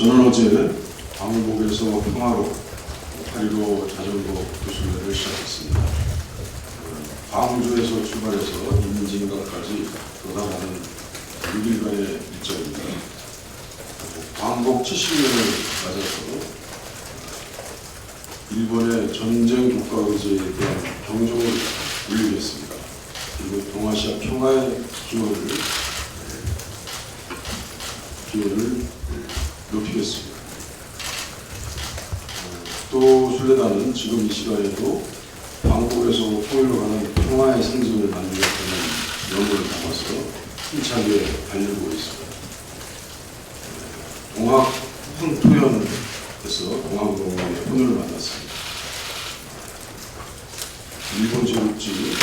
저는 어제 광복에서 평화로 8.15 자전거 교수회를 시작했습니다. 광주에서 출발해서 임진각까지 돌아가는 6일간의 일정입니다. 광복 70년을 맞아서 일본의 전쟁 국가 의제에 대한 경종을 울리겠습니다. 그리고 동아시아 평화의 기원을 높이겠습니다. 또 순례단은 지금 이 시간에도 광복에서 통일로 가는 평화의 상징을 만들겠다는 연구를 담아서 힘차게 달리고 있습니다. 동학 훈토연에서 동학농원의 훈을 만났습니다. 일본 제국지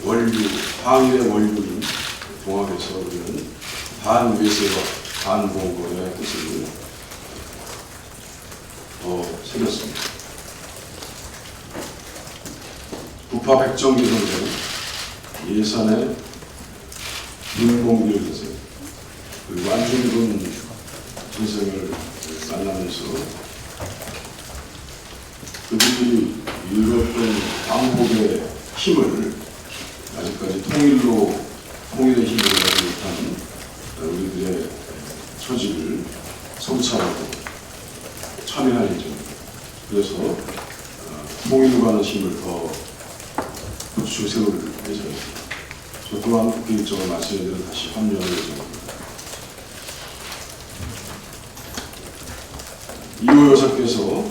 원류, 항일의 원류인 동학에서 우리는 반외세와 반봉건의 뜻을 새겼습니다. 북파 백정기 선생, 예산의 윤봉길 선생, 그리고 안중근 선생을 만나면서 그들이 이뤘던 광복의 힘을 아직까지 통일의 힘을 가지고 못하는 우리들의 처지를 성찰하고 참여할 예정입니다. 그래서 통일로 가는 힘을 더 구축 세울 예정입니다. 저 또한 국회 일정을 마치는 데는 다시 합류할 예정입니다. 이호 여사께서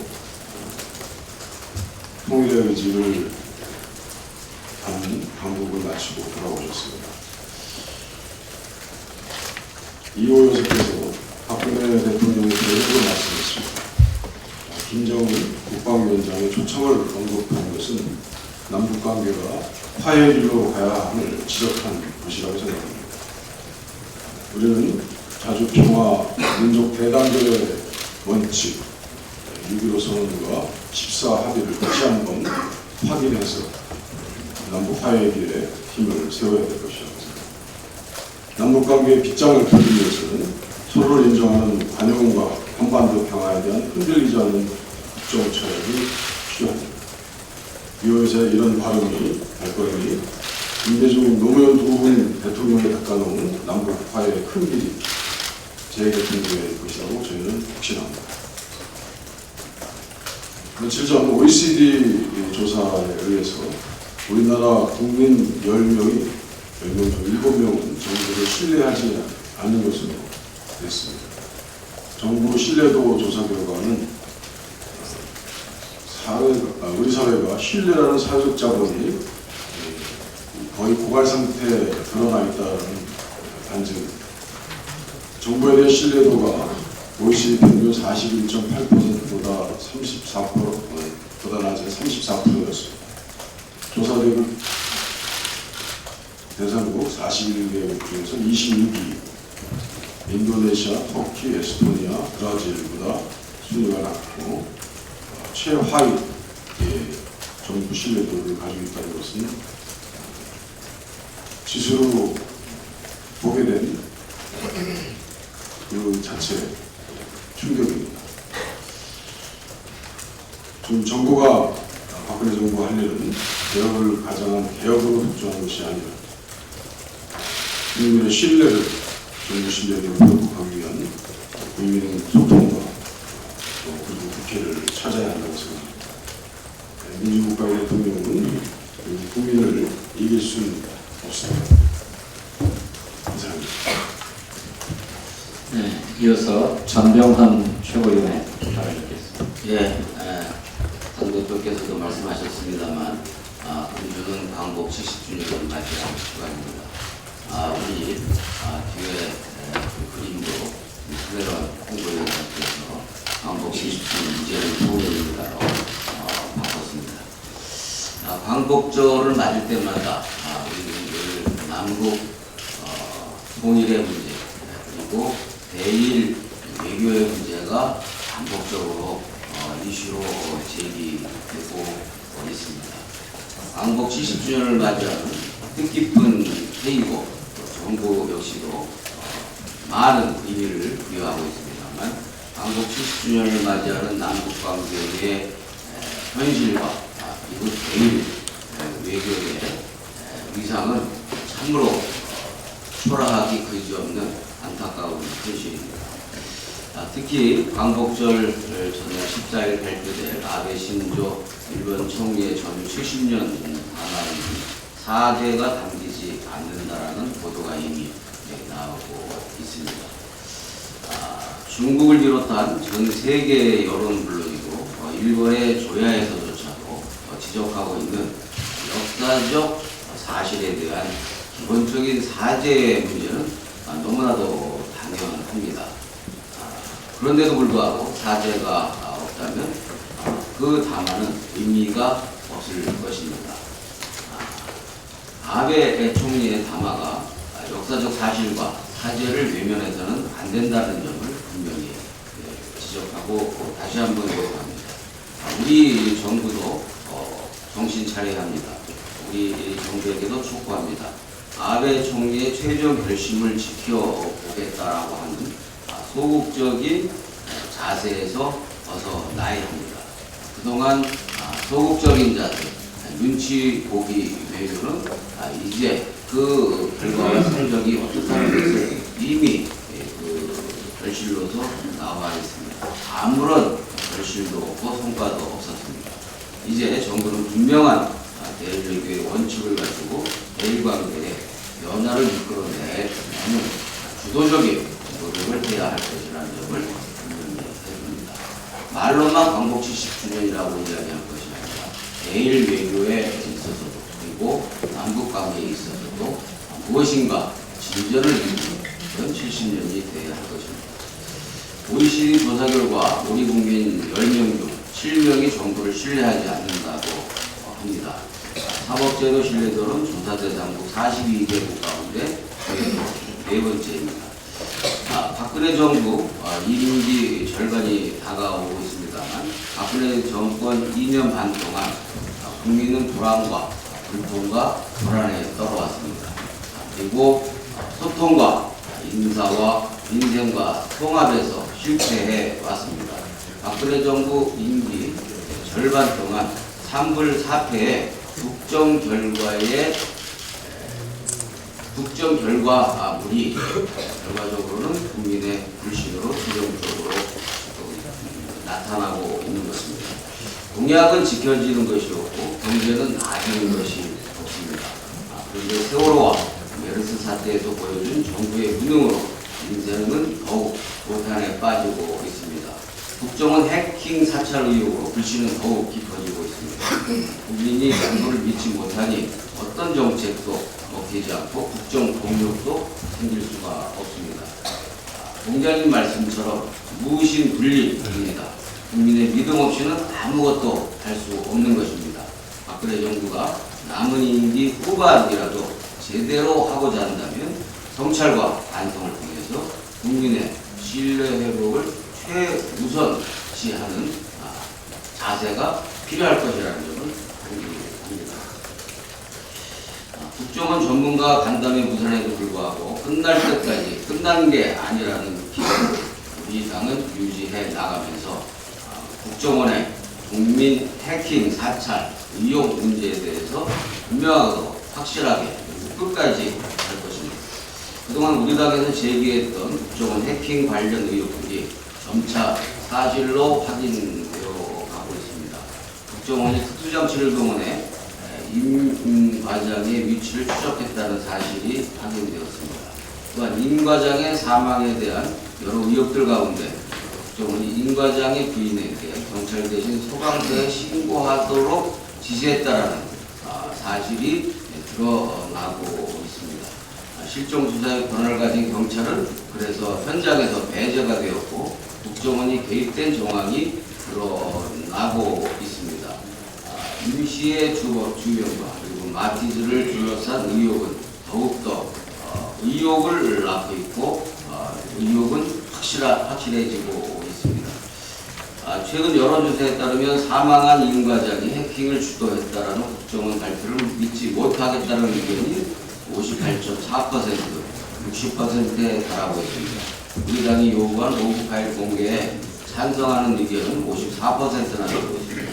통일의 의지를 담은 광복을 마치고 돌아오셨습니다. 이호 여사께서 박근혜 대통령의 계획을 말씀했습니다. 김정은 국방위원장의 초청을 언급한 것은 남북관계가 화해의 길로 가야 함을 지적한 것이라고 생각합니다. 우리는 자주 평화, 민족 대단결의 원칙, 6.15 선언과 14 합의를 다시 한번 확인해서 남북 화해의 길에 힘을 세워야 될 것이라고 생각합니다. 남북관계의 빗장을 풀기 위해서는 서로를 인정하는 관용과 한반도 평화에 대한 흔들리지 않는 국정 철학이 필요합니다. 이호에서의 이런 발언이 발걸음이 김대중 노무현 두 분 대통령에 닦아놓은 남북 화해의 큰 길이 재개통될 것이라고 저희는 확신합니다. 며칠 전 OECD 조사에 의해서 우리나라 국민 10명이 10명 중 7명은 정부를 신뢰하지 않는 것으로 됐습니다. 정부 신뢰도 조사 결과는 우리 사회가 신뢰라는 사회적 자본이 거의 고갈 상태에 드러나 있다는 반증입니다. 정부에 대한 신뢰도가 OECD 평균 41.8%보다 34%보다 낮은 34%였습니다. 조사 대상국 41개국 중에서 26위, 인도네시아, 터키, 에스토니아, 브라질보다 순위가 낮고 최하위의 정부 신뢰도를 가지고 있다는 것은 지수로 보게 된 그 자체 충격입니다. 지금 정부가 박근혜 정부가 할 일은 개혁을 가장한 개혁으로 독주하는 것이 아니라 국민의 신뢰를 정부 신뢰를 회복하기 위한 국민 소통과 그리고 국회를 찾아야 한다고 생각합니다. 민주국가의 대통령은 국민을 이길 수는 없습니다. 감사합니다. 네, 이어서 전병헌 최고위원의 발언을 듣겠습니다. 당 대표께서도 말씀하셨습니다만 금주는 광복 70주년을 맞이하는 시간입니다. 우리 뒤에 그림도 특별한 홍보위원장께서 광복 70주년 이제는 통일입니다로 바꿨습니다. 광복절을 맞을 때마다 우리 남북 통일의 문제 그리고 대일 외교의 문제가 반복적으로 이슈로 제기되고 있습니다. 광복 70주년을 맞이하는 뜻깊은 회의고 정부 역시도 많은 의미를 부여하고 있습니다만 광복 70주년을 맞이하는 남북 관계의 현실과 그리고 대일 외교의 위상은 참으로 초라하기 그지없는 안타까운 현실입니다. 특히 광복절 전날 14일 발표될 아베 신조 일본 총리의 전 70년 방안은 4대가 담기지 않는다라는 보도가 이미 나오고 있습니다. 중국을 비롯한 전 세계 여론은 물론이고 일본의 조야에서조차도 지적하고 있는 역사적 사실에 대한 기본적인 사죄의 문제는 너무나도 당연합니다. 그런데도 불구하고 사죄가 없다면 그 담화는 의미가 없을 것입니다. 아베 총리의 담화가 역사적 사실과 사죄를 외면해서는 안 된다는 점을 분명히 지적하고 다시 한번 요구합니다. 우리 정부도 정신 차려야 합니다. 우리 정부에게도 촉구합니다. 아베 총리의 최종 결심을 지켜보겠다라고 하는 소극적인 자세에서 벗어나야 합니다. 그동안 소극적인 자세, 눈치 보기 외교는 이제 그 결과와 성적이 어떻다는 것을 이미 결실로서 나와 있습니다. 아무런 결실도 없고 성과도 없었습니다. 이제 정부는 분명한 대일 외교의 원칙을 가지고 대일 관계의 변화를 이끌어내는 주도적인 노력을 해야 할 것이라는 점을 분명히 해줍니다. 말로만 광복 70주년이라고 이야기할 것이 아니라 대일 외교에 있어서도 그리고 남북 관계에 있어서도 무엇인가 진전을 이루는 그런 70년이 되어야 할 것입니다. OECD 조사 결과 우리 국민 10명 중 7명이 정부를 신뢰하지 않는다고 합니다. 사법제도 신뢰도는 조사 대상국 42개국 가운데 네 번째입니다. 박근혜 정부 1임기 절반이 다가오고 있습니다만 박근혜 정권 2년 반 동안 국민은 불안과 불통과 불안에 떨어왔습니다. 그리고 소통과 인사와 민생과 통합에서 실패해 왔습니다. 박근혜 정부 임기 절반 동안 3불 4패의 국정 결과물이 결과적으로는 국민의 불신으로 부정적으로 나타나고 있는 것입니다. 공약은 지켜지는 것이 없고 경제는 나아지는 것이 없습니다. 그런데 세월호와 메르스 사태에서 보여준 정부의 무능으로 인생은 더욱 고탄에 빠지고 있습니다. 국정원 해킹 사찰 의혹으로 불신은 더욱 깊어지고 있습니다. 국민이 정부를 믿지 못하니 어떤 정책도 먹히지 않고 국정 공력도 생길 수가 없습니다. 공장님 말씀처럼 무신분리입니다. 국민의 믿음 없이는 아무것도 할 수 없는 것입니다. 박근혜 정부가 남은 임기 후반이라도 제대로 하고자 한다면 성찰과 반성을 통해서 국민의 신뢰 회복을 최우선시하는 자세가 필요할 것이라는 점을 강조합니다. 국정원 전문가 간담회 무산에도 불구하고 끝날 때까지 끝난 게 아니라는 기조를 우리 당은 유지해 나가면서 국정원의 국민 해킹 사찰 의혹 문제에 대해서 분명하고 확실하게 끝까지 할 것입니다. 그동안 우리 당에서 제기했던 국정원 해킹 관련 의혹들이 점차 사실로 확인되어 가고 있습니다. 국정원이 특수장치를 동원해 임 과장의 위치를 추적했다는 사실이 확인되었습니다. 또한 임 과장의 사망에 대한 여러 의혹들 가운데 국정원이 임 과장의 부인에게 경찰 대신 소방서에 신고하도록 지시했다라는 사실이 드러나고 있습니다. 실종 수사의 권한을 가진 경찰은 그래서 현장에서 배제가 되었고 국정원이 개입된 정황이 드러나고 있습니다. 임 씨의 주변과 그리고 마티즈를 둘러싼 의혹은 더욱더 의혹을 낳고 있고 의혹은 확실해지고 있습니다. 최근 여론조사에 따르면 사망한 임 과장이 해킹을 주도했다라는 국정원 발표를 믿지 못하겠다는 의견이 58.4%, 60%에 달하고 있습니다. 우리 당이 요구한 5구 파일 공개에 찬성하는 의견은 54%나 되고 있습니다.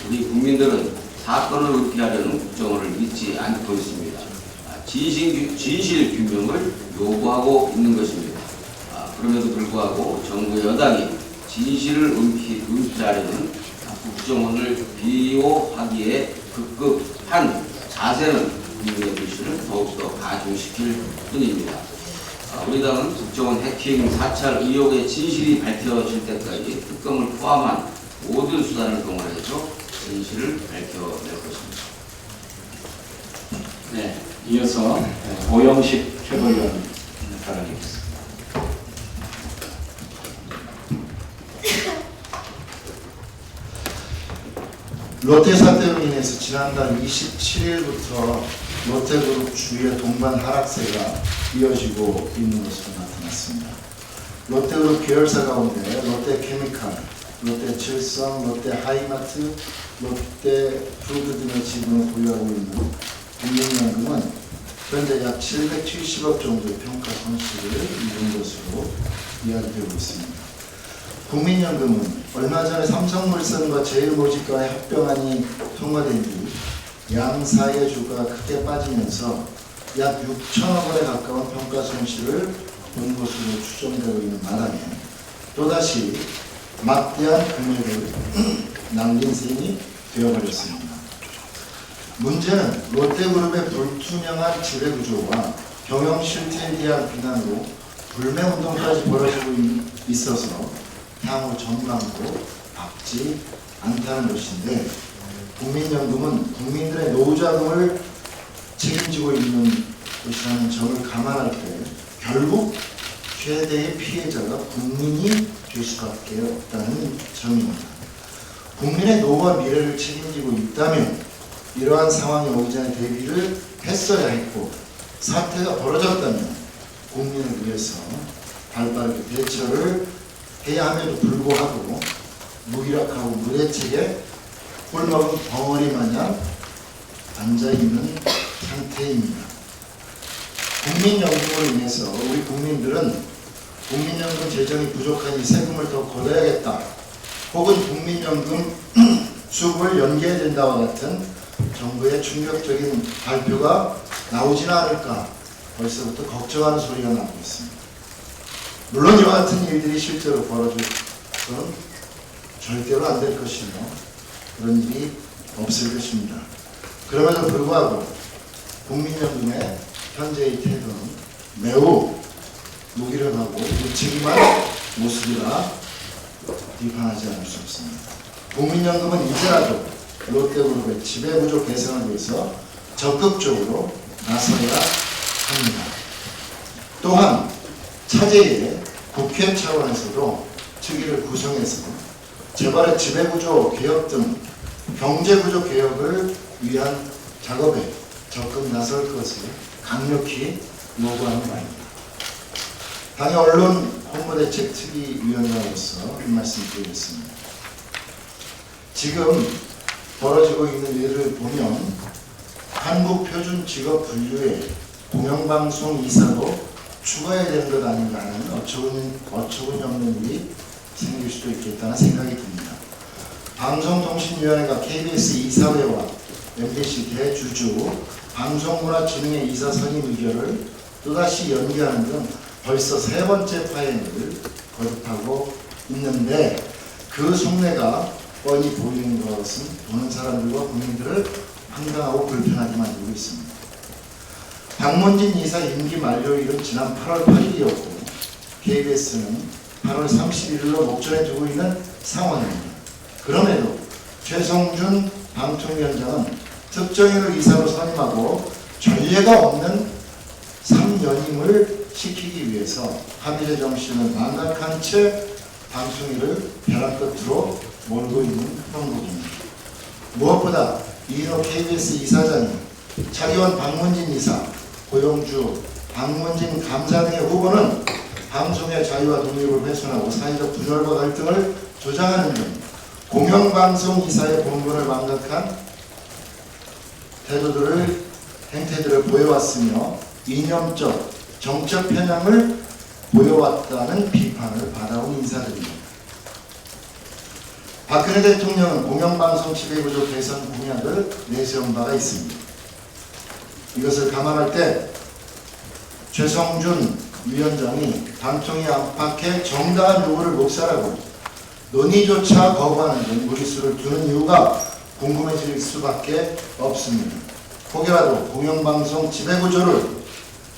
우리 국민들은 사건을 은폐하려는 국정원을 믿지 않고 있습니다. 진실 규명을 요구하고 있는 것입니다. 그럼에도 불구하고 정부 여당이 진실을 은폐하려는 국정원을 비호하기에 급급한 자세는 국민의 불신을 더욱더 가중시킬 뿐입니다. 우리 당은 국정원 해킹 사찰 의혹의 진실이 밝혀질 때까지 특검을 포함한 모든 수단을 동원해서 진실을 밝혀낼 것입니다. 네, 이어서 오영식 최고위원 발언이겠습니다. 롯데 사태로 인해서 지난달 27일부터 롯데그룹 주의 동반 하락세가 이어지고 있는 것으로 나타났습니다. 롯데그룹 계열사 가운데 롯데케미칼, 롯데칠성, 롯데하이마트, 롯데푸드 등의 지분을 보유하고 있는 국민연금은 현재 약 770억 정도의 평가 손실을 입은 것으로 이야기되고 있습니다. 국민연금은 얼마 전에 삼성물산과 제일모직과의 합병안이 통과된 뒤 양사의 주가가 크게 빠지면서 약 6천억 원에 가까운 평가 손실을 본 것으로 추정되고 있는 바람에 또다시 막대한 금액을 남긴 셈이 되어버렸습니다. 문제는 롯데그룹의 불투명한 지배구조와 경영 실태에 대한 비난으로 불매운동까지 벌어지고 있어서 향후 전망도 밝지 않다는 것인데, 국민연금은 국민들의 노후자금을 책임지고 있는 것이라는 점을 감안할 때 결국 최대의 피해자가 국민이 될 수밖에 없다는 점입니다. 국민의 노후와 미래를 책임지고 있다면 이러한 상황이 오기 전에 대비를 했어야 했고, 사태가 벌어졌다면 국민을 위해서 발빠르게 대처를 해야 함에도 불구하고 무기력하고 무대책에 꼴먹은 벙어리 마냥 앉아있는 상태입니다. 국민연금으로 인해서 우리 국민들은 국민연금 재정이 부족하니 세금을 더 걷어야겠다, 혹은 국민연금 수급을 연계해야 된다와 같은 정부의 충격적인 발표가 나오지는 않을까 벌써부터 걱정하는 소리가 나오고 있습니다. 물론 이와 같은 일들이 실제로 벌어져서는 절대로 안 될 것이며 그런 일이 없을 것입니다. 그럼에도 불구하고 국민연금의 현재의 태도는 매우 무기력하고 무책임한 모습이라 비판하지 않을 수 없습니다. 국민연금은 이제라도 롯데그룹의 지배구조 개선을 위해서 적극적으로 나서야 합니다. 또한 차제에 국회 차원에서도 특위를 구성해서 재벌의 지배구조 개혁 등 경제구조 개혁을 위한 작업에 적극 나설 것을 강력히 요구하는 바입니다. 당의 언론 홍보대책 특위위원장으로서 이 말씀 드리겠습니다. 지금 벌어지고 있는 일을 보면 한국표준직업분류의 공영방송 이사도 추가해야 되는 것 아닌가 하는 어처구니 없는 일이 생길 수도 있겠다는 생각이 듭니다. 방송통신위원회가 KBS 이사회와 MBC 대주주 방송문화진흥회 이사 선임 의결을 또다시 연기하는 등 벌써 세 번째 파행을 거듭하고 있는데, 그 속내가 뻔히 보이는 것은 보는 사람들과 국민들을 황당하고 불편하게 만들고 있습니다. 박문진 이사 임기 만료일은 지난 8월 8일이었고 KBS는 8월 31일로 목전에 두고 있는 상황입니다. 그럼에도 최성준 방통위원장은 특정인을 이사로 선임하고 전례가 없는 3연임을 시키기 위해서 합의제 정신을 망각한 채 방통위를 벼랑 끝으로 몰고 있는 형국입니다. 무엇보다 이인호 KBS 이사장이 차기원 박문진 이사, 고용주 박문진 감사 등의 후보는 방송의 자유와 독립을 훼손하고 사회적 분열과 갈등을 조장하는 등 공영방송 이사의 본분을 망각한 행태들을 보여왔으며 이념적, 정적 편향을 보여왔다는 비판을 받아온 인사들입니다. 박근혜 대통령은 공영방송 지배구조 개선 공약을 내세운 바가 있습니다. 이것을 감안할 때 최성준 위원장이 방통위 안팎의 정당한 요구를 묵살하고 논의조차 거부하는 등 무리수를 두는 이유가 궁금해질 수밖에 없습니다. 혹여라도 공영방송 지배구조를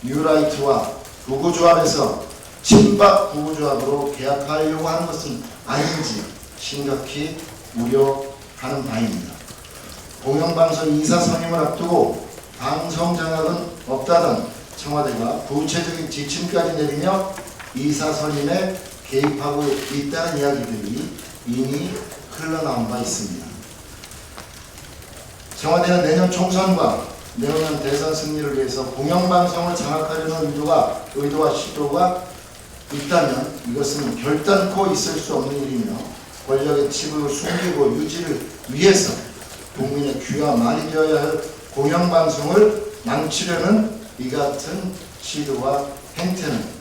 뉴라이트와 부구조합에서 친박 부구조합으로 계약하려고 하는 것은 아닌지 심각히 우려하는 바입니다. 공영방송 이사 선임을 앞두고 방송 장악은 없다던 청와대가 구체적인 지침까지 내리며 이사 선임에 개입하고 있다는 이야기들이 이미 흘러나온 바 있습니다. 청와대는 내년 총선과 내년 대선 승리를 위해서 공영방송을 장악하려는 의도와 시도가 있다면 이것은 결단코 있을 수 없는 일이며 권력의 칩을 숨기고 유지를 위해서 국민의 귀와 말이 되어야 할 공영방송을 망치려는 이 같은 시도와 행태는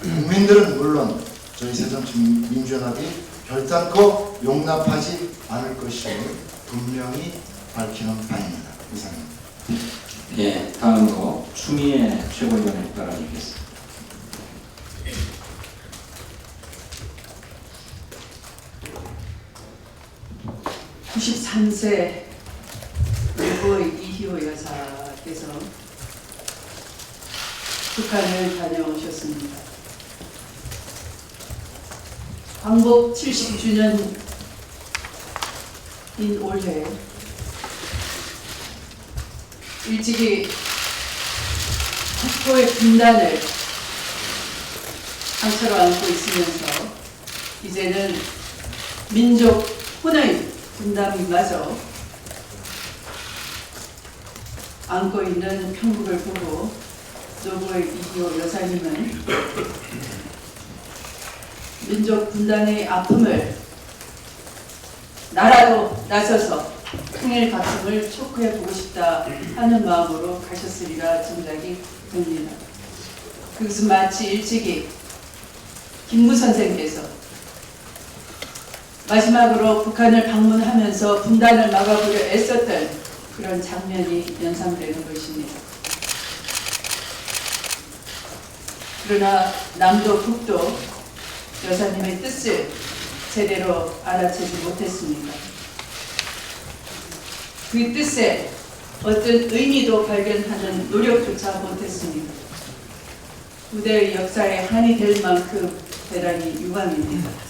국민들은 물론 저희 새정치민주연합이 결단코 용납하지 않을 것임을 분명히 밝히는 바입니다. 이상입니다. 예, 다음으로 추미애 최고위원의 발언이겠습니다. 93세 외고의 이희호 여사께서 북한을 다녀오셨습니다. 광복 70주년인 올해 일찍이 국토의 분단을 상처로 안고 있으면서 이제는 민족 혼의 분담이마저 안고 있는 편국을 보고 노고의 이희호 여사님은 민족 분단의 아픔을 나라로 나서서 통일 각성을 촉구해 보고 싶다 하는 마음으로 가셨으리라 짐작이 됩니다. 그것은 마치 일찍이 김구 선생께서 마지막으로 북한을 방문하면서 분단을 막아보려 애썼던 그런 장면이 연상되는 것입니다. 그러나 남도 북도 여사님의 뜻을 제대로 알아채지 못했습니다. 그 뜻에 어떤 의미도 발견하는 노력조차 못했습니다. 후대의 역사에 한이 될 만큼 대단히 유감입니다.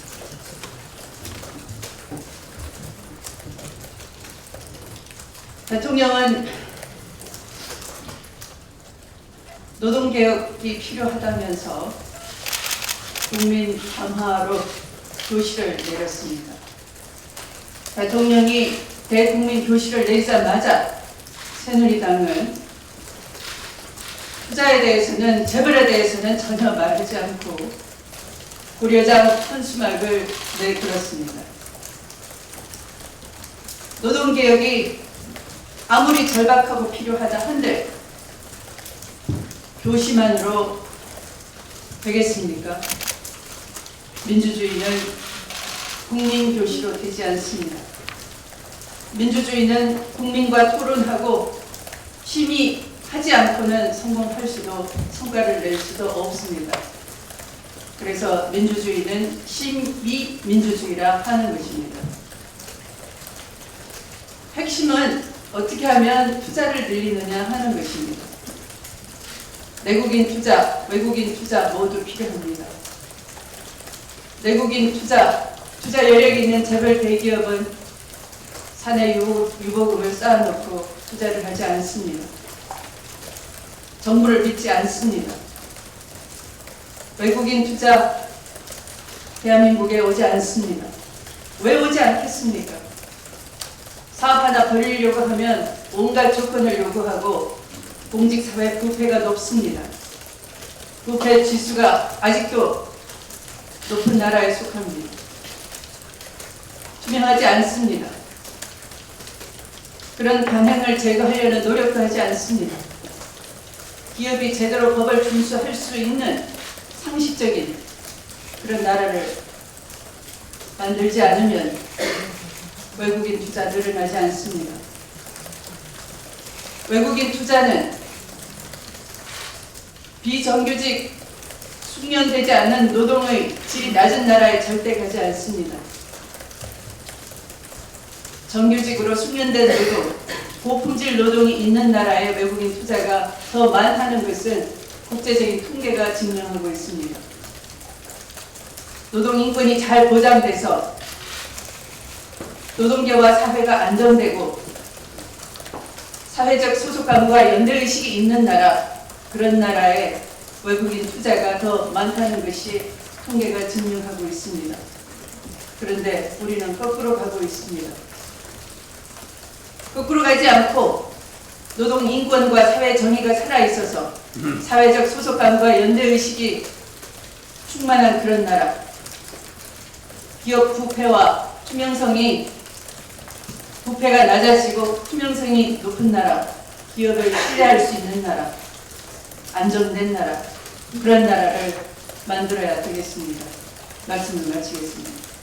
대통령은 노동개혁이 필요하다면서 국민 담화로 교시를 내렸습니다. 대통령이 대국민 교시를 내리자마자 새누리당은 투자에 대해서는, 재벌에 대해서는 전혀 말하지 않고 고려장 현수막을 내걸었습니다. 노동개혁이 아무리 절박하고 필요하다 한들 교시만으로 되겠습니까? 민주주의는 국민교시로 되지 않습니다. 민주주의는 국민과 토론하고 심의하지 않고는 성공할 수도, 성과를 낼 수도 없습니다. 그래서 민주주의는 심의민주주의라 하는 것입니다. 핵심은 어떻게 하면 투자를 늘리느냐 하는 것입니다. 내국인 투자, 외국인 투자 모두 필요합니다. 내국인 투자 여력이 있는 재벌 대기업은 사내 유보금을 쌓아놓고 투자를 하지 않습니다. 정부를 믿지 않습니다. 외국인 투자 대한민국에 오지 않습니다. 왜 오지 않겠습니까? 사업 하나 벌이려고 하면 온갖 조건을 요구하고 공직사회 부패가 높습니다. 부패 지수가 아직도 높은 나라에 속합니다. 투명하지 않습니다. 그런 관행을 제거하려는 노력도 하지 않습니다. 기업이 제대로 법을 준수할 수 있는 상식적인 그런 나라를 만들지 않으면 외국인 투자 늘어나지 않습니다. 외국인 투자는 비정규직 숙련되지 않는 노동의 질이 낮은 나라에 절대 가지 않습니다. 정규직으로 숙련된 노동, 고품질 노동이 있는 나라에 외국인 투자가 더 많다는 것은 국제적인 통계가 증명하고 있습니다. 노동 인권이 잘 보장돼서 노동계와 사회가 안정되고 사회적 소속감과 연대의식이 있는 나라, 그런 나라에 외국인 투자가 더 많다는 것이 통계가 증명하고 있습니다. 그런데 우리는 거꾸로 가고 있습니다. 거꾸로 가지 않고 노동 인권과 사회 정의가 살아있어서 사회적 소속감과 연대의식이 충만한 그런 나라, 기업 부패와 투명성이 부패가 낮아지고 투명성이 높은 나라, 기업을 신뢰할 수 있는 나라, 안정된 나라, 그런 나라를 만들어야 되겠습니다. 말씀을 마치겠습니다.